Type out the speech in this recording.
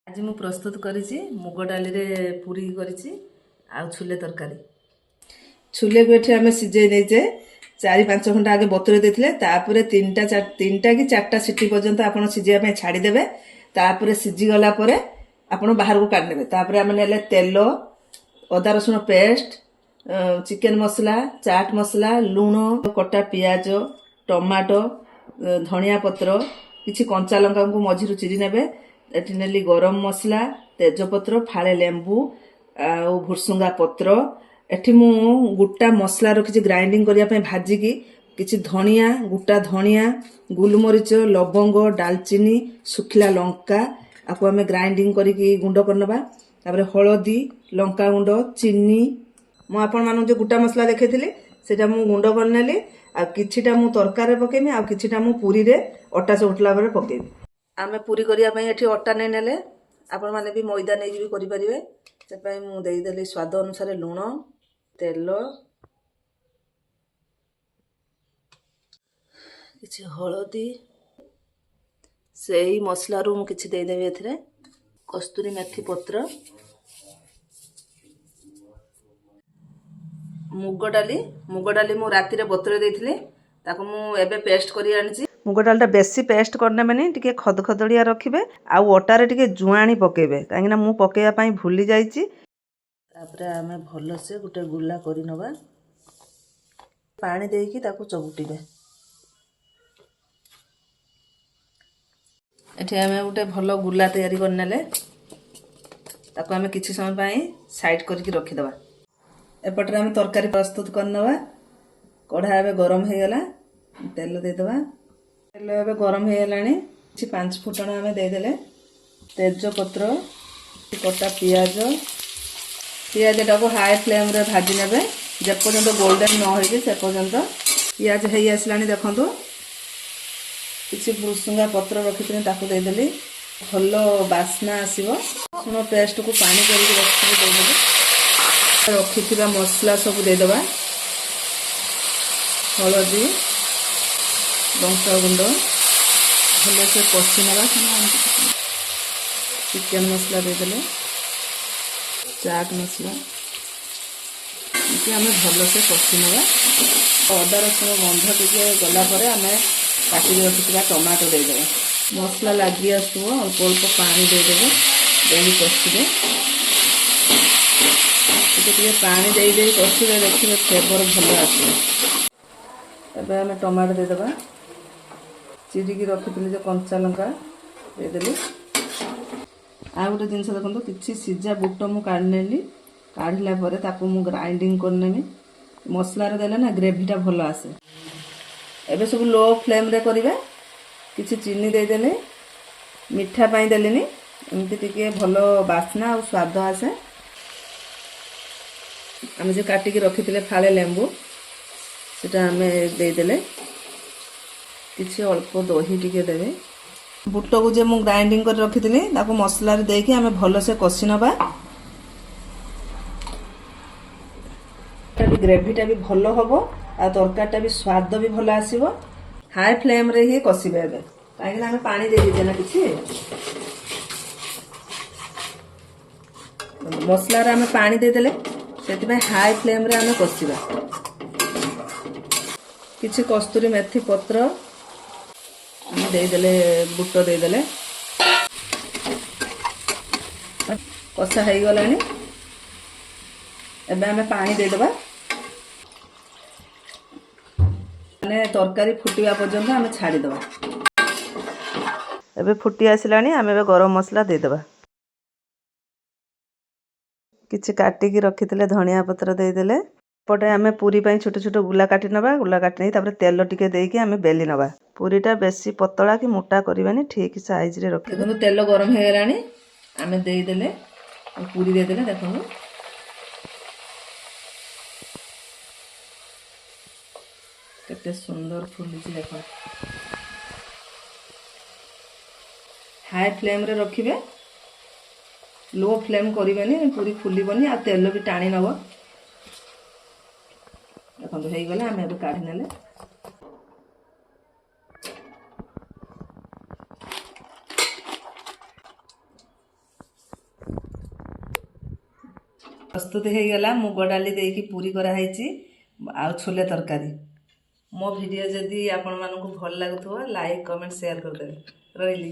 आज मु प्रस्तुत करिछि मुग डाली रे पूरी करिछि आ छुले तरकारी। छुले को एठी आमे सिझे नेजे 4-5 घंटा आगे बतुरे देथिले तापरे 3टा कि 4टा सिटी पर्यंत आपण सिझिया पे छाडी देबे। तापरे सिझी गला परे आपण बाहर को काढ नेबे। तापरे आमे नेले तेल, अदा रसुन पेस्ट, चिकन मसला, चाट मसला, लूण, कटा पियाज, टमाटो, धनिया पत्र, किछि कंचा लंका को मझिरु चिरी नेबे। एठी नेली गरम मसला, तेजपत्र, फाळे लेंबू आ भुरसुंगा पत्र। एठी मु गुटा मसला रखिछि ग्राइंडिंग करिया पे भाजी की किछि धनिया, गुटा धनिया, गुलमरिच, लवंग, दालचीनी, सुखिला लंका आको हमें ग्राइंडिंग करिकी गुंड करनबा। तापरे हळदी, लंका गुंड, चीनी मु आपण मानु जे गुटा मसला देखैथिली सेटा मु गुंड करनेली आ किछिटा मु तरकारी पकेमी आ किछिटा मु पूरी रे अटा चोटला बरे पकेमी। आमे पूरी करिया पई एठी अटा नै नेले आपण माने भी मैदा नै भी करि परिबे। से पई मु देई देली स्वाद अनुसार लूण, तेल, किछि हळदी, सेही मसला रू मु किछि देई देबे एथरे कस्तूरी मेथी पत्र, मुग डाली मु राती रे बतुरे देइथिले ताको मु एबे पेस्ट करि आनिछि। मुग डालटा बेसी पेस्ट करने माने टिके खदखदड़िया रखिबे आ अटारे टिके जुआणी पकेबे काहे ना मु पकेया पई भूली जाईची। तापरे आमे भलो से गुटे गुला करि नबा, पानी देकी ताको चबुटीबे। एठी आमे गुटे भलो गुला तयारी करनेले ताको आमे किछि समय पई साइड करके रखि दबा। एपटरे आमे तरकारी प्रस्तुत करनबा। कढ़ा एबे गरम हे गला, तेल दे दबा। तेल एबे गरम हे गलानी, किछि 5 फुटण आमे दे देले, तेज पत्र, कटा पियाज टाको हाई फ्लेम रे भाजी नेबे जे पर्यंत गोल्डन न होई से पर्यंत। पियाज हेई आसलानी देखंतु, किछि भुसुंगा पत्र रखिथिने ताको दे देली, भलो बास्ना आसीबो। सुनो पेस्ट को पानी करके रखिथिले दे देबे। रखिथिबा मसला सब दे दबा, हळदी, लंका गुंड भले से कषि नबा। चिकन मसला दे देले, चाट मसला आम भल से कषि नबा। अदा रसुण गंध टिके गला परे आमे काटी रखिथिबा टमाटो दे देबे। मसला लागि आसुओ अल्प अल्प पानी दे देबे, देली कषिबे। टिके पानी दे दे कषिबे, देखिबे फ्लेवर भल आसीबो। एबे आमे टमाटो दे देबा, चिरिकी रखिथिले जे कंचा लंका दे देली। आ गोटे जिनस देखो किछि सिझा बुट मु काढनेली, काढिला परे ताको मु ग्राइंडिंग करनेमी। मसला रे देले ना ग्रेवीटा भलो आसे। एबे सब लो फ्लेम रे करिवे। किछि चीनी दे देले, मिठा पाई देलेनी, एमति टिके भलो बास्ना और स्वाद आसे। आमे जे काटिकी रखिथिले फाळे लेंबू सेटा आमे दे देले, किछि अल्प दही टिके देबे। बुट को जे मु ग्राइंडिंग कर रखिथिली ताको मसला रे देकी आमे भलो से कषि नबा। ग्रेवीटा भी भलो हबो आ तरकारीटा भी स्वाद भी भलो आसीबो। हाई फ्लेम रे ही कषिबे एबे काहे ना आमे पानी दे दिजे ना किछि। मसला रे आमे पानी दे देले सेति में हाई फ्लेम रे आमे कषिबा। किछि कस्तूरी मेथी पत्र दे देले, बुट दे देले, कषा है गलानी। एबे आमे पानी दे दबा, माने तरकारी फुटिया पर्यंत आमे छाड़ी दबा। एबे फुटी आसिलानी, आमे एबे गरम मसला दे दबा। किछि काटी की रखिथिले धनिया पत्र दे देले। पटे आमे पूरी पई छोट छोट गुला काटी नबा। गुला काटी नै तापर तेल टिके देकी आमे बेली नबा। पूरीटा बेसी पतला कि मोटा करबानी, ठीक साइज रे रखि। देखो तेल गरम हे गलानी, आमे देई देले पूरी दे देले। देखो केते सुंदर फुलिछि देखो। हाई फ्लेम रे रखिबे, लो फ्लेम करिबेनी, पूरी फुलिबनी आ तेल भी टाणी नबो। देखो हे गला, आमे अब काढी नेले। ପ୍ରସ୍ତୁତ ହେଇଗଲା ମୁଗ ଡାଲି ଦେଇକି ପୁରୀ କରାହେଇଛି ଆଉ ଛୋଲେ ତରକାରୀ। ମୋ ଭିଡ଼ିଓ ଯଦି ଆପଣମାନଙ୍କୁ ଭଲ ଲାଗୁଥିବ ଲାଇକ୍ କମେଣ୍ଟ ସେୟାର କରିଦେବେ। ରହିଲି।